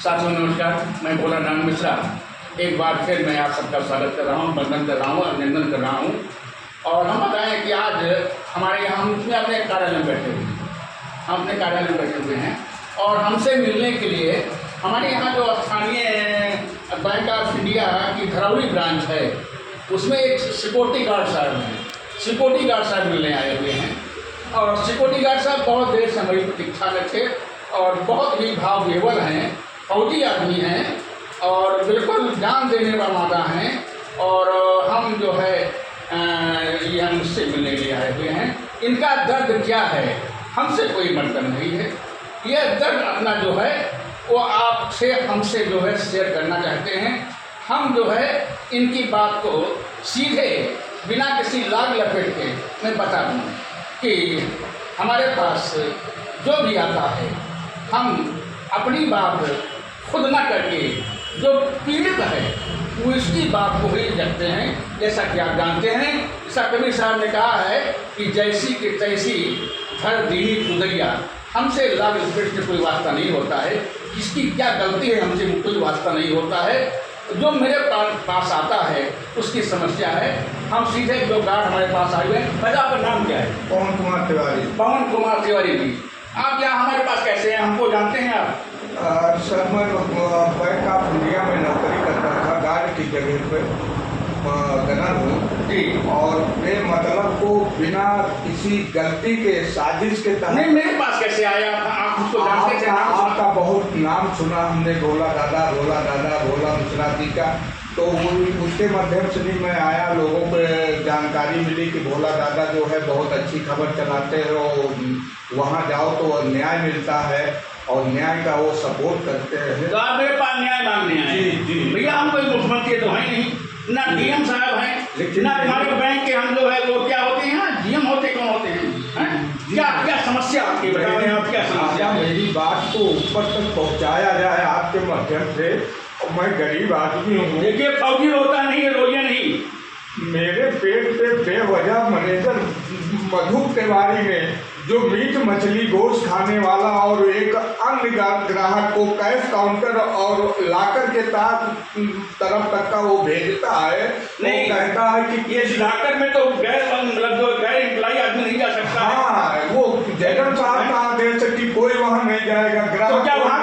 साथियों नमस्कार, मैं भोला नारायण मिश्रा एक बार फिर मैं आप सबका स्वागत कर रहा हूँ, वंदन कर रहा हूँ, अभिनंदन कर रहा हूँ। और हम बताएं कि आज हमारे यहाँ हम अपने कार्यालय में बैठे हुए हैं, हम अपने कार्यालय में बैठे हुए हैं और हमसे मिलने के लिए हमारे यहाँ जो स्थानीय बैंक ऑफ इंडिया की धरौली ब्रांच है उसमें एक सिक्योरिटी गार्ड साहब हैं, सिक्योरिटी गार्ड साहब मिलने आए हुए हैं। और सिक्योरिटी गार्ड साहब बहुत देर से हमारी प्रतीक्षा में थे और बहुत ही भाव विह्वल हैं, फौजी आदमी हैं और बिल्कुल जान देने वाला मादा हैं। और हम जो है ये हम उससे मिलने के लिए आए हुए हैं। इनका दर्द क्या है हमसे कोई मतलब नहीं है, यह दर्द अपना जो है वो आपसे हमसे जो है शेयर करना चाहते हैं। हम जो है इनकी बात को सीधे बिना किसी लाग लपेट के मैं बता दूँ कि हमारे पास जो भी आता है हम अपनी बात खुद ना करके जो पीड़ित है वो इसकी बात को ही रखते हैं। जैसा कि आप जानते हैं, जैसा कबीर साहब ने कहा है कि जैसी कि तैसी धर दीनी तुदैया, हमसे लाग लपेट से कोई वास्ता नहीं होता है, किसकी क्या गलती है हमसे कोई वास्ता नहीं होता है। जो मेरे पास आता है उसकी समस्या है, हम सीधे जो गार्ड हमारे पास आए हुए हैं। भाई आपका नाम क्या है? पवन कुमार तिवारी। पवन कुमार तिवारी जी, आप यहाँ हमारे पास कैसे हैं, हमको जानते हैं आप? सर मैं बैंक ऑफ इंडिया में नौकरी करता था, गार्ड की जगह पे गनर हूँ जी। और मतलब को बिना किसी गलती के साजिश के तहत नहीं, मेरे पास कैसे आया? आप उसको जानते थे? आपका बहुत नाम सुना हमने, भोला दादा भोला मिश्रा जी का, तो उसके माध्यम से भी मैं आया। लोगों को जानकारी मिली कि भोला दादा जो है बहुत अच्छी खबर चलाते हैं और वहाँ जाओ तो न्याय मिलता है और न्याय का वो सपोर्ट करते हैं। तो आप मेरे पास न्याय मांगने आए? जी। भैया हम कोई मुख्यमंत्री तो है नहीं, ना डीएम साहब हैं, ना तुम्हारे बैंक के हम जो है वो क्या होते हैं, जीएम होते कौन होते हैं? क्या समस्या आपकी बताएं, आप क्या समस्या? मेरी बात को ऊपर तक पहुँचाया जाए आपके माध्यम से। मैं गरीब आदमी हूँ। देखिए फौजी रोता नहीं है, रोइए नहीं। मेरे पेट पे बेवजह मैनेजर मधु तिवारी ने जो मीट मछली गोश्त खाने वाला और एक अन्य ग्राहक को कैश काउंटर और लाकर के तरफ तक का वो भेजता है, नहीं कहता है कि ये लाकर में तो गैर एम्प्लॉई आदमी नहीं जा सकता। हाँ, वो जगन साहब का आदेश है कि कोई वहाँ नहीं जाएगा, ग्राहक तो क्या वहाँ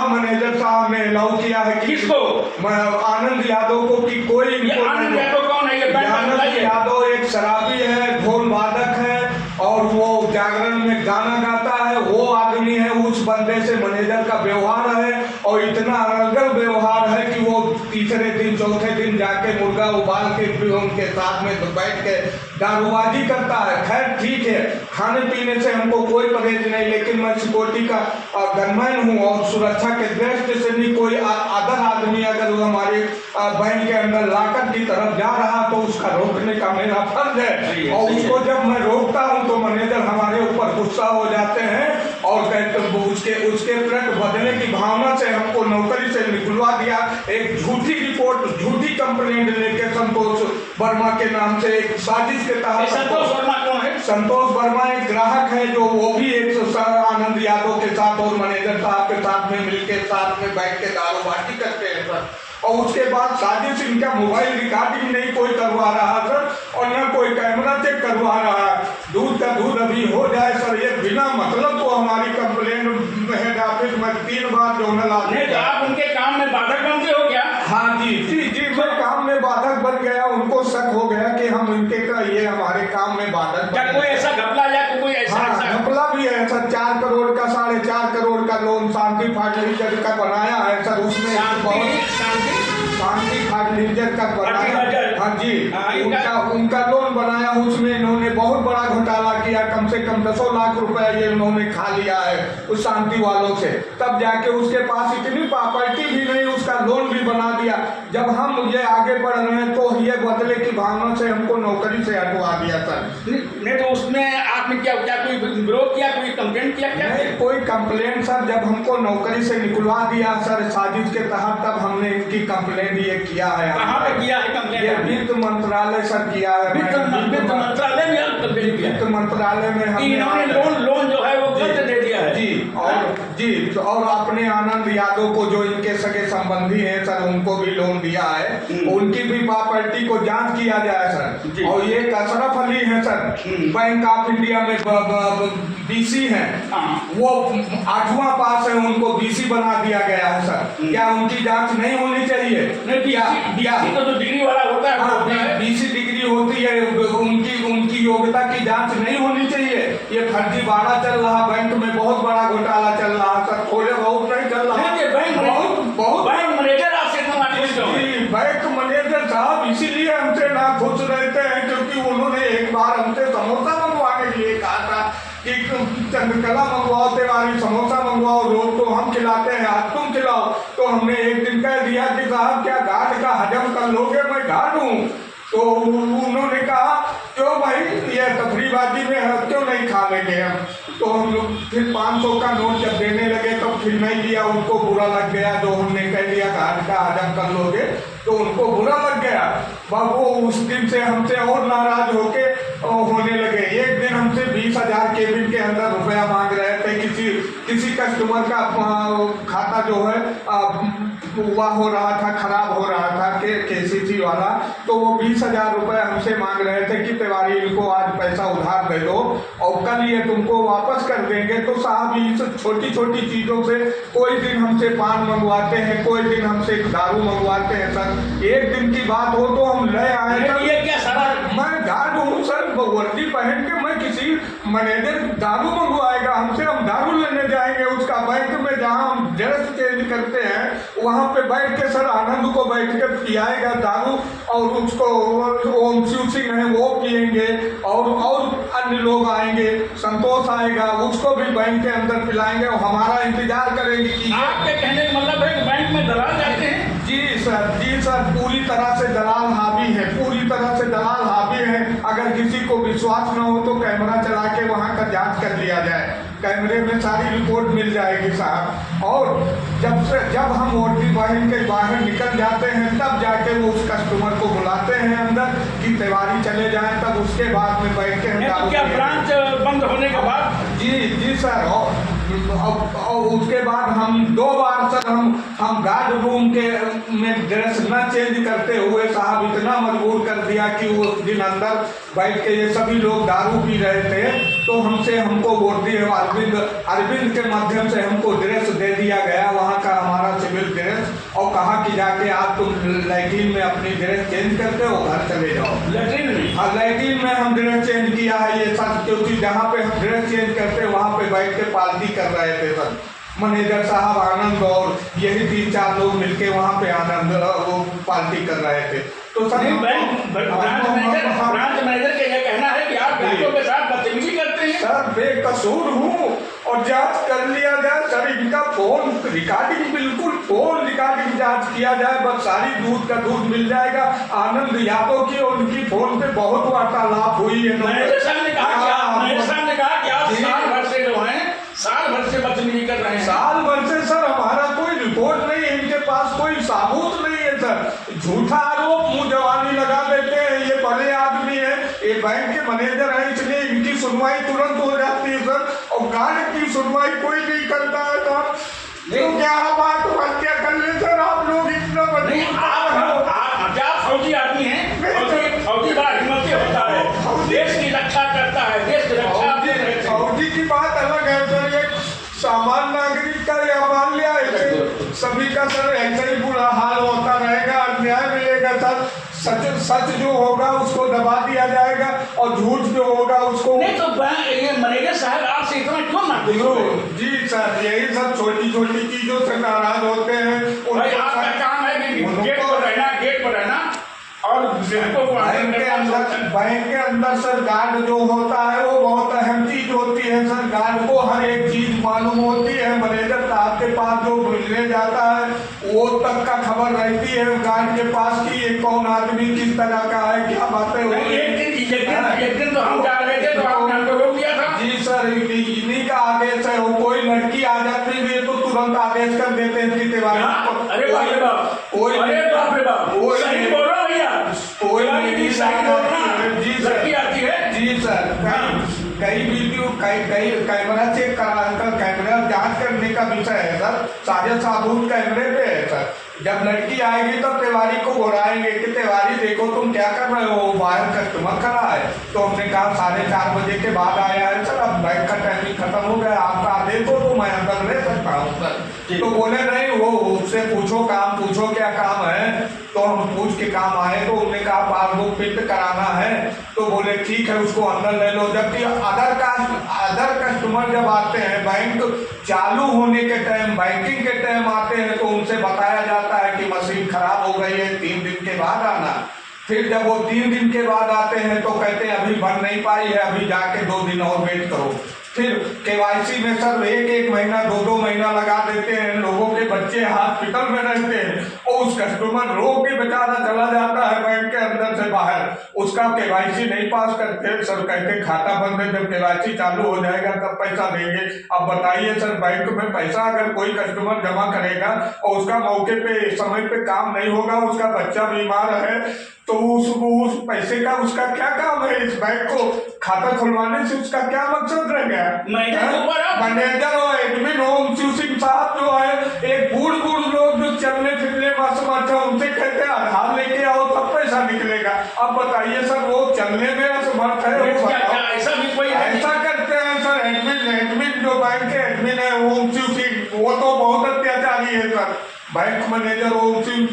मैनेजर साहब ने अलाउ किया है कि किसको? आनंद यादव को, कि कोई आनंद यादव कौन है? आनंद यादव एक शराबी है, ढोल वादक है और वो जागरण में गाना गाता है, वो आदमी है। उस बंदे से मैनेजर का व्यवहार है और इतना अनर्गल व्यवहार है कि वो तीसरे दिन चौथे दिन जाके मुर्गा उबाल के फिर उनके साथ में बैठ के दारूबाजी करता है। खैर ठीक है, खाने पीने से हमको कोई परहेज नहीं, लेकिन मैं सिक्योरिटी का गनमैन हूँ और सुरक्षा के दृष्टि से भी कोई अदर आदमी अगर हमारे बैंक के अंदर लाकर की तरफ जा रहा तो उसका रोकने का मेरा फर्ज है। और उसको जब मैं रोकता हूँ तो मैनेजर हमारे ऊपर गुस्सा हो जाते हैं और कहते उसके प्रति बदले की भावना से हमको नौकरी से निकलवा दिया। एक झूठी रिपोर्ट, झूठी कंप्लेंट लेके संतोष वर्मा के नाम से एक साजिश के तहत। संतोष वर्मा कौन है? संतोष वर्मा एक ग्राहक है जो वो भी एक आनंद यादव के साथ और मैनेजर साहब के साथ में मिलकर साथ में बैठ के दारूबाजी करते हैं सर। और उसके बाद साजिश इनका मोबाइल रिकॉर्डिंग नहीं कोई करवा रहा सर और न कोई कैमरा चेक करवा रहा है। दूध का दूध अभी हो जाए सर, ये बिना मतलब तो हमारी कंप्लेंट हेड ऑफिस में 3 बार जोनल नहीं, तो आप उनके काम में बाधक बनते हो क्या? हाँ जी मैं काम में बाधक बन गया। उनको शक हो गया कि हम इनके का ये हमारे काम में बाधक। क्या कोई ऐसा घपला या कोई ऐसा? हाँ, घपला भी है सर। 4 करोड़ का 4.5 करोड़ का लोन शांति फर्टिलाइजर का बनाया है सर। उसमें शांति फर्टिलाइजर का बनाया। हाँ जी, उनका लोन बनाया, उसमें इन्होंने बहुत बड़ा घोटाला किया। कम से कम 10 लाख रुपए ये उन्होंने खा लिया है उस शांति वालों से। तब जाके उसके पास इतनी प्रॉपर्टी भी नहीं, उसका लोन भी बना दिया। जब हम ये आगे बढ़ रहे हैं तो ये बदले की भावना से हमको नौकरी से हटवा दिया सर। नहीं, तो उसमें आपने क्या कोई विरोध किया, कोई कंप्लेंट किया? क्या नहीं, कोई कंप्लेंट सर। जब हमको नौकरी से निकलवा दिया सर साजिश के तहत, तब हमने इनकी कंप्लेंट ये किया है। कहाँ पे किया है कंप्लेंट? वित्त मंत्रालय सर किया है। वित्त मंत्रालय में कंप्लेंट किया? वित्त मंत्रालय में इन्होंने लोन जो है वो गलत दे दिया है। जी और अपने आनंद यादव को जो इनके सगे संबंधी हैं सर, उनको भी लोन दिया है, उनकी भी प्रॉपर्टी को जांच किया जाए सर। और ये अशरफ अली है सर, बैंक ऑफ इंडिया में बीसी है, वो 8वां पास है, उनको बीसी बना दिया गया है सर। क्या उनकी जांच नहीं होनी चाहिए? तो जो डिग्री वाला होता है, बीसी डिग्री होती है, उनकी योग्यता की जांच नहीं होनी चाहिए। ये फर्जीवाड़ा चल रहा, बैंक में बहुत बड़ा घोटाला चल रहा सर, थोड़े बहुत नहीं चल रहा है, बहुत बैंक मैनेजर आपसे बैंक मैनेजर साहब इसीलिए हमसे ना खुश रहते हैं, क्योंकि उन्होंने एक बार हमसे समोसा मंगवाने के लिए कहा था कि चंद्रकला मंगवाओ, तिवारी समोसा मंगवाओ, रोज तो हम खिलाते हैं, आज तुम खिलाओ। तो हमने एक दिन कह दिया कि साहब क्या गार्ड का हजम कर लोगे, मैं गार्ड हूँ। तो उन्होंने कहा क्यों भाई, ये तफरीबाजी में है, क्यों नहीं खा लेंगे हम। तो हम लोग फिर 500 का नोट जब देने लगे तब फिर नहीं दिया, उनको बुरा लग गया। जो हमने कह दिया गार्ड का हजम कर लोगे तो उनको बुरा लग गया। वो उस दिन से हमसे और नाराज होके होने लगे। एक दिन हमसे 20,000 केबिन के अंदर रुपया मांग रहे थे। किसी कस्टमर का खाता जो है हुआ हो रहा था, खराब हो रहा था केसीसी वाला, तो वो 20,000 रुपये हमसे मांग रहे थे कि तिवारी इनको आज पैसा उधार दे दो और कल ये तुमको वापस कर देंगे। तो साहब इस छोटी छोटी चीज़ों से कोई दिन हमसे पान मंगवाते हैं, कोई दिन हमसे दारू मंगवाते हैं सर। एक दिन की बात हो तो हम ले आए सर, ये क्या सारा मैं गार्ड हूँ सर, वर्दी पहन के मैं किसी मैनेजर दारू मंगवाएगा हमसे, हम दारू लेने जाएंगे उसका बैंक में जहाँ हम ड्रेस चेंज करते हैं वहाँ पे बैठ के सर आनंद को बैठ के पियाएगा दारू, और उसको ओमशिव सिंह है वो पियेंगे, और अन्य लोग आएंगे, संतोष आएगा, उसको भी बैंक के अंदर पिलाएंगे और हमारा इंतजार करेंगे कि आपके कहने का मतलब है कि बैंक में दलाल जाते हैं। जी सर, पूरी तरह से दलाल हावी है, पूरी तरह से दलाल हावी है। अगर किसी को विश्वास न हो तो कैमरा चला के वहाँ का जांच कर लिया जाए, कैमरे में सारी रिपोर्ट मिल जाएगी साहब। और जब हम वोटिंग वाहन के बाहर निकल जाते हैं तब जाके वो उस कस्टमर को बुलाते हैं अंदर कि तिवारी चले जाएं, तब उसके बाद में बैठ के तो क्या ब्रांच बंद होने के बाद? जी सर, और उसके बाद हम 2 बार सर हम गार्ड रूम के में ड्रेस न चेंज करते हुए साहब इतना मजबूर कर दिया कि वो दिन अंदर बैठ के ये सभी लोग दारू पी रहे थे। तो हमको वर्दी अरविंद के माध्यम से हमको ड्रेस दे दिया गया, वहाँ का हमारा सिविल ड्रेस, और कहा कि जाके आप तुम लैट्रीन में अपनी ड्रेस चेंज करते हो, घर चले जाओ। लैट्रीन में? हाँ, लैट्रीन में हम ड्रेस चेंज किया है ये सर, क्योंकि जहाँ पे हम ड्रेस चेंज करते हैं वहाँ पे बैठ के पार्टी कर रहे थे सर, मैनेजर साहब आनंद और यही 3-4 लोग मिलके वहाँ पे आनंद वो पार्टी कर रहे थे। तो सर ब्रांच मैनेजर का यह कहना है कि आप बैंकों के साथ बदतमीजी करते हैं। सर बेकसूर हूँ और जांच कर लिया जाए सर, इनका फोन रिकॉर्डिंग, बिल्कुल फोन रिकॉर्डिंग जांच किया जाए, बस सारी दूध का दूध मिल जाएगा। आनंद यादव की और उनकी फोन पे बहुत वार्तालाप हुई है। मैनेजर साहब ने कहा कि आप साल भर से जो हैं, साल भर से बदतमीजी कर रहे हैं। साल भर से सर हमारा कोई रिपोर्ट नहीं है, इनके पास कोई सबूत नहीं है सर, झूठा आरोप मुँह जवानी लगा देते हैं। ये बड़े आदमी है, ये बैंक के मैनेजर है, इसलिए इनकी सुनवाई तुरंत हो जाती है सर, और गार्ड की सुनवाई कोई नहीं करता है सर। तो क्या हम आत्महत्या कर ले सर? आप लोग इतना आप फौजी आदमी हैं, फौजी बड़ा हिम्मती होता है, देश की रक्षा करता है, देश की रक्षा। फौजी की बात अलग है सर, एक सामान्य नागरिक का या मान लिया ऐसे सभी का सर ऐसे ही बुरा हाल होता रहेगा, अन्याय मिलेगा सर। सच जो होगा उसको दबा दिया जाएगा और झूठ जो होगा उसको नहीं। तो ये मैनेजर साहब आपसे इतना क्यों नाराज होते? जी सर, यही सब छोटी छोटी चीजों से नाराज होते हैं। आपका काम है कि गेट पर रहना और बैंक के अंदर सर गार्ड जो होता है वो बहुत अहम चीज होती है सर। गार्ड को हर एक चीज मालूम होती है। मैनेजर साहब के पास जो मिलने जाता है वो तक का खबर रहती है गार्ड के पास कि ये कौन आदमी किस तरह का है, क्या बातें हो रही है। एक दिन तो हम जा रहे थे तो आपने हमको रोक दिया था। जी सर, इन्हीं का आदेश है। कोई लड़की आ जाती है तो तुरंत आदेश कर देते हैं कि तिवारी को। अरे बाप रे बाप, अरे बाप रे बाप, सही बोल रहा भैया, कोई लड़की आती है। जी जी सर, कई वीडियो कई कैमरा चेक कराकर कैमरा जांच करने का विषय है सर। सारे साबुत कैमरे पे है सर। जब लड़की आएगी तो तिवारी को बुलाएंगे कि तिवारी देखो तुम क्या कर रहे हो, बाहर कस्टमर खड़ा है। तो हमने कहा 4:30 बजे के बाद आया है सर, अब बैंक का टाइमिंग खत्म हो गया, आपका आदेश हो तो मैं अंदर रह सकता हूँ सर। तो बोले नहीं, वो उससे पूछो काम, पूछो क्या काम है। तो हम पूछ के काम आए तो उन्होंने कहा पासबुक प्रिंट कराना है। तो बोले ठीक है, उसको अंदर ले लो। जबकि अदर कस्टमर जब आते हैं बैंक चालू होने के टाइम, बैंकिंग के टाइम आते हैं तो उनसे बताया जाता है कि मशीन खराब हो गई है, 3 दिन के बाद आना। फिर जब वो 3 दिन के बाद आते हैं तो कहते हैं अभी बन नहीं पाई है, अभी जाके 2 दिन और वेट करो। फिर केवाईसी में सर 1-1 महीना 2-2 महीना लगा देते हैं। लोगों के बच्चे हॉस्पिटल में रहते हैं और उस कस्टमर रो के बेचारा चला जाता है बैंक के अंदर से बाहर, उसका केवाईसी नहीं पास करते। सर कहते खाता बंद है, जब केवाईसी चालू हो जाएगा तब पैसा देंगे। अब बताइए सर, बैंक में पैसा अगर कोई कस्टमर जमा करेगा और उसका मौके पे समय पे काम नहीं होगा, उसका बच्चा बीमार है, तो उस पैसे का उसका क्या काम है? इस बैंक को खाता खुलवाने से उसका क्या मकसद रह गया? मैनेजर और एडमिन होम सिंह साहब जो है, एक बूढ़ लोग जो चलने फिरने असमर्थ है, उनसे कहते हैं आधार लेके आओ तब पैसा निकलेगा। अब बताइए सर, वो चलने में असमर्थ है, ऐसा भी कोई ऐसा करते हैं सर। एडमिन जो बैंक के एडमिन है ओम सिंह, वो तो बहुत अत्याचारी है सर। बैंक मैनेजर ओम सिंह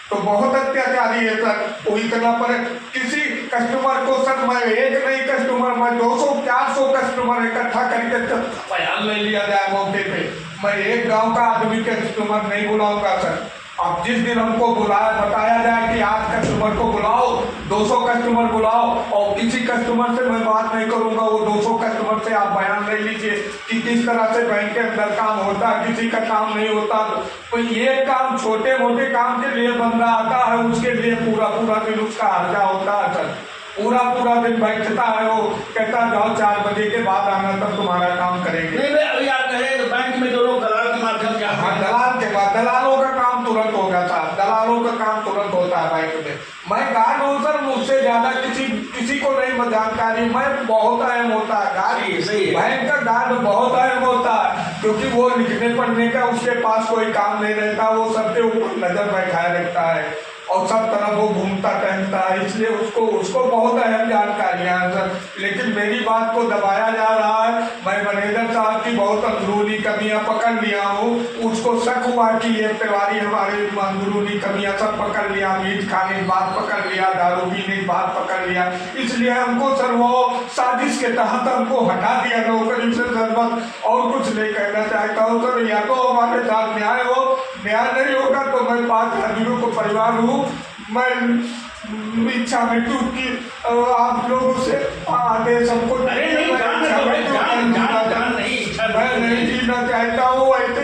तो बहुत अत्याचारी है सर। वो इतना पर किसी कस्टमर को सर, मैं एक नहीं कस्टमर, मैं 200-400 कस्टमर इकट्ठा करके बयान ले लिया जाए मौके पे। मैं एक गांव का आदमी कस्टमर नहीं बुलाऊंगा सर। अब जिस दिन हमको बताया जाए कि आज कस्टमर को बुलाओ, 200 कस्टमर बुलाओ, और किसी कस्टमर से मैं बात नहीं करूंगा, वो 200 कस्टमर से आप बयान ले लीजिए कि किस तरह से बैंक के अंदर काम होता है, किसी का काम नहीं होता। तो ये काम, छोटे मोटे काम के लिए बंदा आता है, उसके लिए पूरा दिन उसका खर्चा होता है सर। पूरा दिन बैठता है, वो कहता जाओ 4 बजे के बाद आना तब तुम्हारा काम करेंगे। नहीं यार कहे तो बैंक में जो लोग दलाल के माध्यम से, हाँ, दलाल के बाद दलालों का काम तुरंत होगा साहब, दलालों का काम तुरंत होता है बैंक में। मैं गार्ड हूँ सर, मुझसे ज्यादा किसी को नहीं जानकारी। मैं बहुत अहम होता है गार्ड, बैंक का गार्ड बहुत अहम होता है, क्योंकि वो लिखने पढ़ने का उसके पास कोई काम नहीं रहता, वो सबके ऊपर नजर बैठाए रखता है और सब तरफ वो घूमता टहलता है, इसलिए उसको बहुत अहम जानकारियां हैं सर। लेकिन मेरी बात को दबाया जा रहा है। मैं मैनेजर साहब की बहुत अंदरूनी कमियां पकड़ लिया हूँ। उसको शक हुआ कि ये तिवारी हमारे अंदरूनी कमियां सब पकड़ लिया, मीट खाने की बात पकड़ लिया, दारू पीने की बात पकड़ लिया, इसलिए हमको सर वो साजिश के तहत हमको हटा दिया नौकरी से सर। बस और कुछ नहीं कहना चाहता हूँ सर। या तो हमारे साथ न्याय हो, न्याय नहीं होगा तो मैं 5 आदमियों को परिवार हूँ, मैं इच्छा में कि आप लोगों से आदेश हमको मैं नहीं जीना चाहता हूँ। ऐसे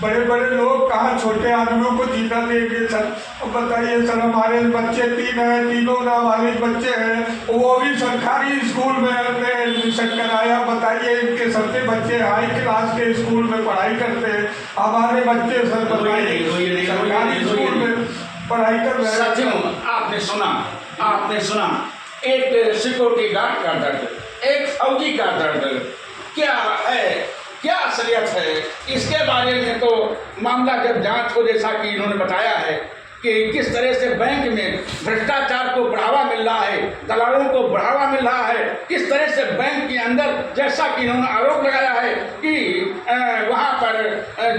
बड़े लोग कहाँ छोटे आदमियों को जीना देंगे सर? बताइए सर, हमारे बच्चे 3 हैं, तीनों नाबालिग बच्चे हैं, वो भी सरकारी स्कूल में हमने एडमिशन कराया। बताइए, इनके सबके बच्चे हाई क्लास के स्कूल में पढ़ाई करते हैं, हमारे बच्चे सर बताइए सरकारी स्कूल में पढ़ाई कर रहे हैं। साथियों, आपने सुना एक सिक्योरिटी गार्ड का दर्द, एक फौजी का दर्द क्या है, क्या असलियत है। इसके बारे में तो मामला जब जांच हो, जैसा कि इन्होंने बताया है कि किस तरह से बैंक में भ्रष्टाचार को बढ़ावा मिल रहा है, दलालों को बढ़ावा मिल रहा है, किस तरह से बैंक के अंदर, जैसा कि इन्होंने आरोप लगाया है कि वहाँ पर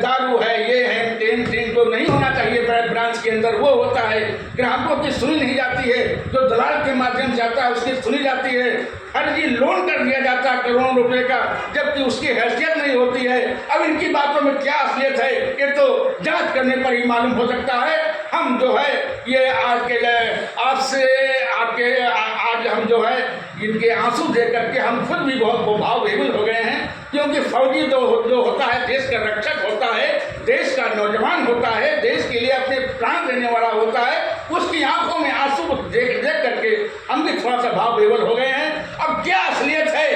दारू है, ये है, टेन तो नहीं होना चाहिए ब्रांच के अंदर, वो होता है, ग्राहकों की सुनी नहीं जाती है, जो दलाल के माध्यम से आता है उसकी सुनी जाती है, फर्जी लोन कर दिया जाता है करोड़ों रुपए का, जबकि उसकी हैसियत नहीं होती है। अब इनकी बातों में क्या असलियत है, ये तो जांच करने पर ही मालूम हो सकता है। हम जो है ये आज हम जो है इनके आंसू देख करके हम खुद भी बहुत भाव विह्वल हो गए हैं, क्योंकि फौजी जो होता है देश का रक्षक होता है, देश का नौजवान होता है, देश के लिए अपने प्राण देने वाला होता है, उसकी आंखों में आंसू देख करके हम भी थोड़ा सा भाव विह्वल हो गए हैं। अब क्या असलियत है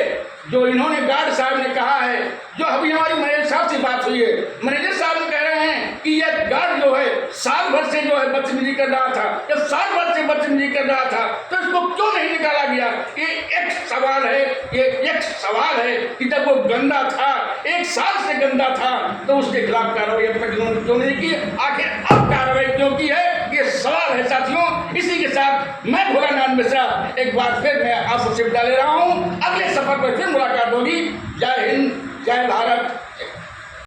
जो इन्होंने गार्ड साहब ने कहा है, जो अभी हमारी मैनेजर साहब से बात हुई है, मैनेजर साहब कह रहे हैं कि यह गार्ड जो है साल भर से जो है बदतमीजी कर रहा था, जब साल भर से बदतमीजी कर रहा था तो इसको क्यों नहीं नहीं निकाला गया? ये एक सवाल है, ये एक सवाल है कि जब वो गंदा था, 1 साल से गंदा था, तो उसके खिलाफ कार्रवाई अब तक क्यों नहीं की? आखिर अब कार्रवाई क्यों की है? ये सवाल है साथियों। इसी के साथ मैं भोलानाथ मिश्रा एक बार फिर मैं आप सबसे विदा ले रहा हूँ। अगले सफर पर फिर मुलाकात होगी। जय हिंद, जय भारत।